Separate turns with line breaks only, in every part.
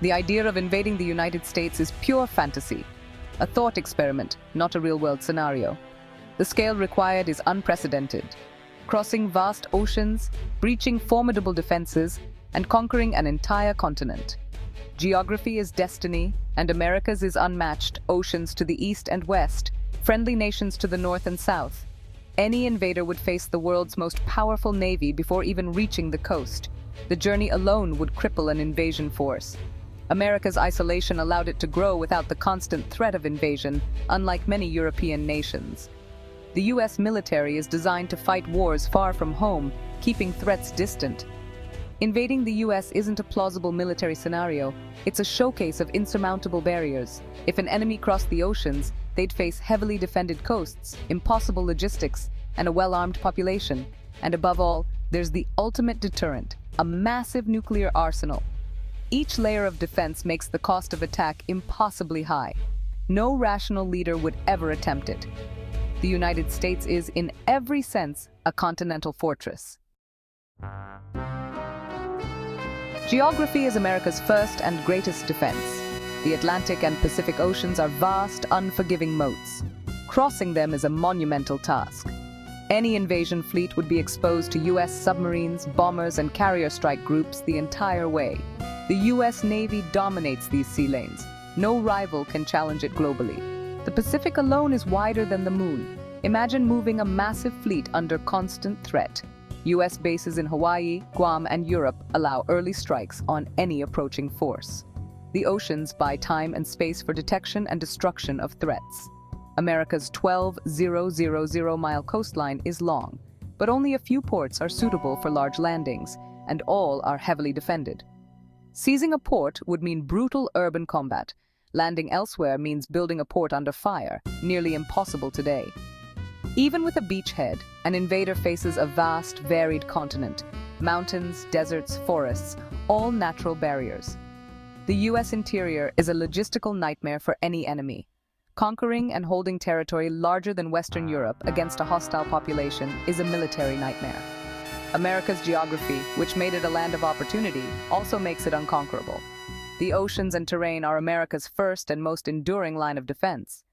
The idea of invading the United States is pure fantasy, a thought experiment, not a real-world scenario. The scale required is unprecedented, crossing vast oceans, breaching formidable defenses, and conquering an entire continent. Geography is destiny, and America's is unmatched, oceans to the east and west, friendly nations to the north and south. Any invader would face the world's most powerful navy before even reaching the coast. The journey alone would cripple an invasion force. America's isolation allowed it to grow without the constant threat of invasion, unlike many European nations. The US military is designed to fight wars far from home, keeping threats distant. Invading the US isn't a plausible military scenario, it's a showcase of insurmountable barriers. If an enemy crossed the oceans, they'd face heavily defended coasts, impossible logistics, and a well-armed population. And above all, there's the ultimate deterrent, a massive nuclear arsenal. Each layer of defense makes the cost of attack impossibly high. No rational leader would ever attempt it. The United States is, in every sense, a continental fortress. Geography is America's first and greatest defense. The Atlantic and Pacific Oceans are vast, unforgiving moats. Crossing them is a monumental task. Any invasion fleet would be exposed to US submarines, bombers, and carrier strike groups the entire way. The US Navy dominates these sea lanes. No rival can challenge it globally. The Pacific alone is wider than the moon. Imagine moving a massive fleet under constant threat. US bases in Hawaii, Guam, and Europe allow early strikes on any approaching force. The oceans buy time and space for detection and destruction of threats. America's 12,000-mile coastline is long, but only a few ports are suitable for large landings, and all are heavily defended. Seizing a port would mean brutal urban combat. Landing elsewhere means building a port under fire, nearly impossible today. Even with a beachhead, an invader faces a vast, varied continent. Mountains, deserts, forests, all natural barriers. The US interior is a logistical nightmare for any enemy. Conquering and holding territory larger than Western Europe against a hostile population is a military nightmare. America's geography, which made it a land of opportunity, also makes it unconquerable. The oceans and terrain are America's first and most enduring line of defense.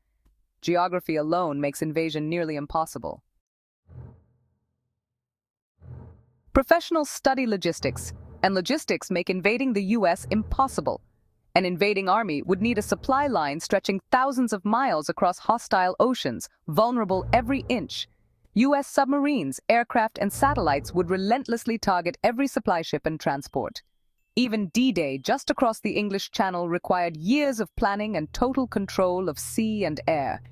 Geography alone makes invasion nearly impossible. Professionals study logistics, and logistics make invading the US impossible. An invading army would need a supply line stretching thousands of miles across hostile oceans, vulnerable every inch. US submarines, aircraft, and satellites would relentlessly target every supply ship and transport. Even D-Day, just across the English Channel, required years of planning and total control of sea and air.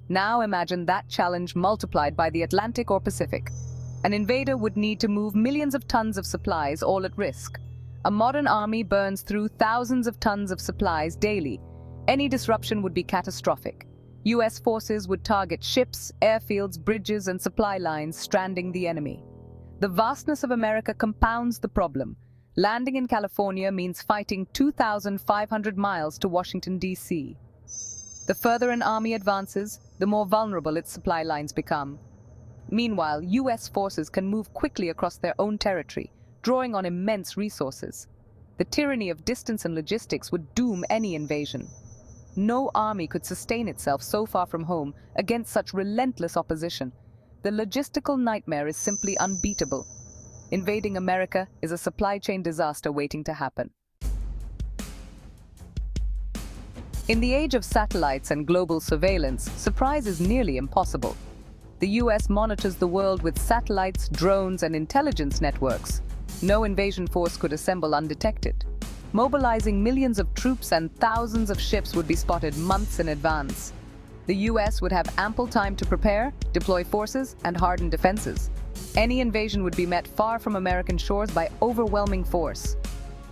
Now imagine that challenge multiplied by the Atlantic or Pacific. An invader would need to move millions of tons of supplies, all at risk. A modern army burns through thousands of tons of supplies daily. Any disruption would be catastrophic. US forces would target ships, airfields, bridges, and supply lines, stranding the enemy. The vastness of America compounds the problem. Landing in California means fighting 2,500 miles to Washington, D.C. The further an army advances, the more vulnerable its supply lines become. Meanwhile, US forces can move quickly across their own territory, drawing on immense resources. The tyranny of distance and logistics would doom any invasion. No army could sustain itself so far from home against such relentless opposition. The logistical nightmare is simply unbeatable. Invading America is a supply chain disaster waiting to happen. In the age of satellites and global surveillance, surprise is nearly impossible. The US monitors the world with satellites, drones, and intelligence networks. No invasion force could assemble undetected. Mobilizing millions of troops and thousands of ships would be spotted months in advance. The US would have ample time to prepare, deploy forces, and harden defenses. Any invasion would be met far from American shores by overwhelming force.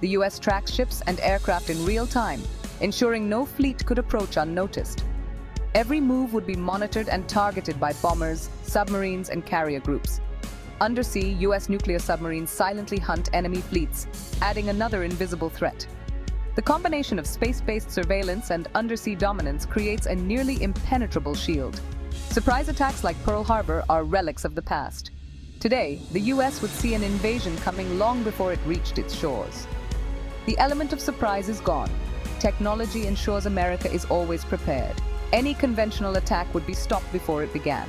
The US tracks ships and aircraft in real time, ensuring no fleet could approach unnoticed. Every move would be monitored and targeted by bombers, submarines, and carrier groups. Undersea, US nuclear submarines silently hunt enemy fleets, adding another invisible threat. The combination of space-based surveillance and undersea dominance creates a nearly impenetrable shield. Surprise attacks like Pearl Harbor are relics of the past. Today, the US would see an invasion coming long before it reached its shores. The element of surprise is gone. Technology ensures America is always prepared. Any conventional attack would be stopped before it began.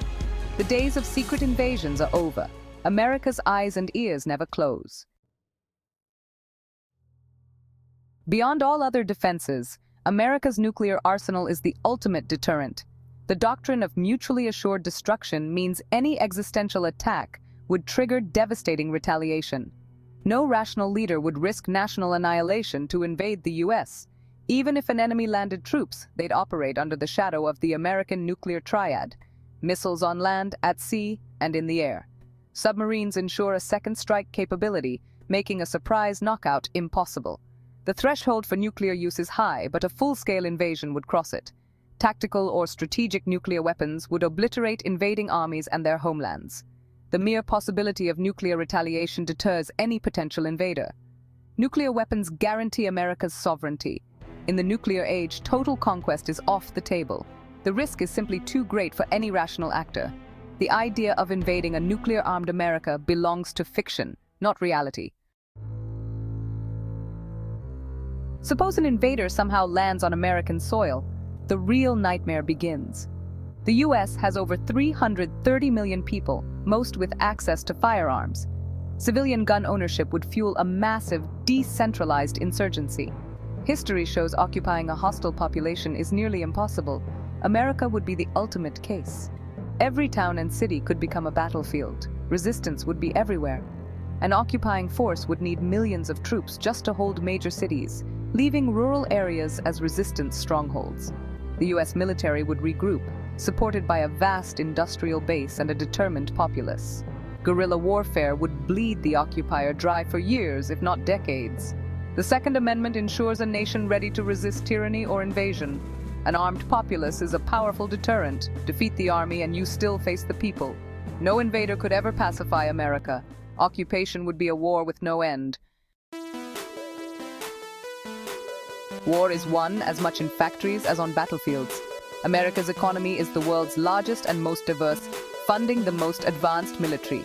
The days of secret invasions are over. America's eyes and ears never close. Beyond all other defenses, America's nuclear arsenal is the ultimate deterrent. The doctrine of mutually assured destruction means any existential attack would trigger devastating retaliation. No rational leader would risk national annihilation to invade the US. Even if an enemy landed troops, they'd operate under the shadow of the American nuclear triad: missiles on land, at sea, and in the air. Submarines ensure a second strike capability, making a surprise knockout impossible. The threshold for nuclear use is high, but a full-scale invasion would cross it. Tactical or strategic nuclear weapons would obliterate invading armies and their homelands. The mere possibility of nuclear retaliation deters any potential invader. Nuclear weapons guarantee America's sovereignty. In the nuclear age, total conquest is off the table. The risk is simply too great for any rational actor. The idea of invading a nuclear-armed America belongs to fiction, not reality. Suppose an invader somehow lands on American soil. The real nightmare begins. The US has over 330 million people, most with access to firearms. Civilian gun ownership would fuel a massive, decentralized insurgency. History shows occupying a hostile population is nearly impossible. America would be the ultimate case. Every town and city could become a battlefield. Resistance would be everywhere. An occupying force would need millions of troops just to hold major cities, leaving rural areas as resistance strongholds. The US military would regroup, supported by a vast industrial base and a determined populace. Guerrilla warfare would bleed the occupier dry for years, if not decades. The Second Amendment ensures a nation ready to resist tyranny or invasion. An armed populace is a powerful deterrent. Defeat the army and you still face the people. No invader could ever pacify America. Occupation would be a war with no end. War is won as much in factories as on battlefields. America's economy is the world's largest and most diverse, funding the most advanced military.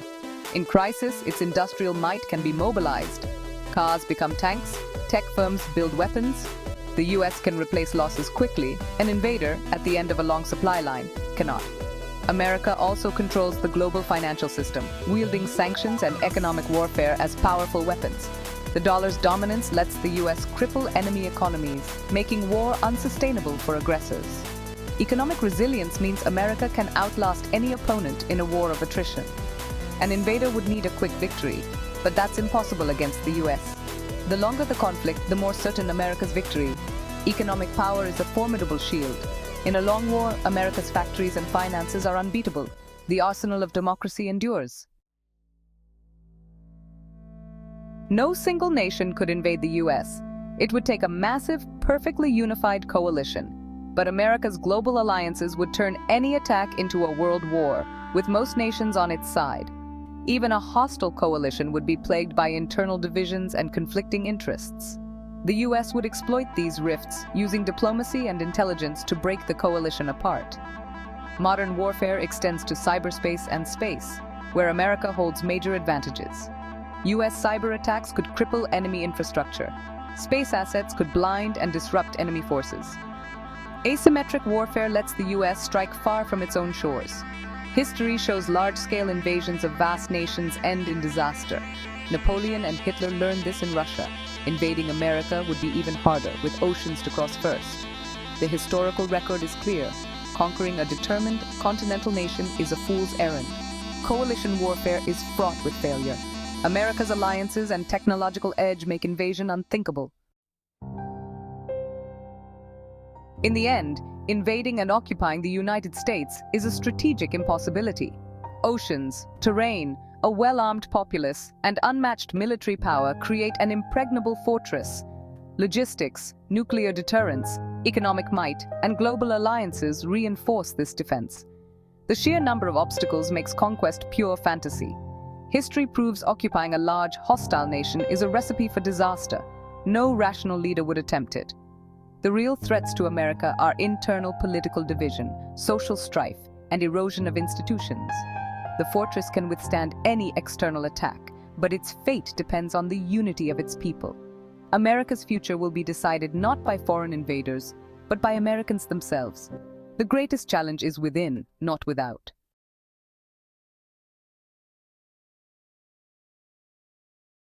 In crisis, its industrial might can be mobilized. Cars become tanks, tech firms build weapons. The US can replace losses quickly. An invader, at the end of a long supply line, cannot. America also controls the global financial system, wielding sanctions and economic warfare as powerful weapons. The dollar's dominance lets the US cripple enemy economies, making war unsustainable for aggressors. Economic resilience means America can outlast any opponent in a war of attrition. An invader would need a quick victory, but that's impossible against the US. The longer the conflict, the more certain America's victory. Economic power is a formidable shield. In a long war, America's factories and finances are unbeatable. The arsenal of democracy endures. No single nation could invade the US. It would take a massive, perfectly unified coalition. But America's global alliances would turn any attack into a world war, with most nations on its side. Even a hostile coalition would be plagued by internal divisions and conflicting interests. The US would exploit these rifts, using diplomacy and intelligence to break the coalition apart. Modern warfare extends to cyberspace and space, where America holds major advantages. US cyber attacks could cripple enemy infrastructure. Space assets could blind and disrupt enemy forces. Asymmetric warfare lets the US strike far from its own shores. History shows large-scale invasions of vast nations end in disaster. Napoleon and Hitler learned this in Russia. Invading America would be even harder, with oceans to cross first. The historical record is clear. Conquering a determined continental nation is a fool's errand. Coalition warfare is fraught with failure. America's alliances and technological edge make invasion unthinkable. In the end, invading and occupying the United States is a strategic impossibility. Oceans, terrain, a well-armed populace, and unmatched military power create an impregnable fortress. Logistics, nuclear deterrence, economic might, and global alliances reinforce this defense. The sheer number of obstacles makes conquest pure fantasy. History proves occupying a large, hostile nation is a recipe for disaster. No rational leader would attempt it. The real threats to America are internal political division, social strife, and erosion of institutions. The fortress can withstand any external attack, but its fate depends on the unity of its people. America's future will be decided not by foreign invaders, but by Americans themselves. The greatest challenge is within, not without.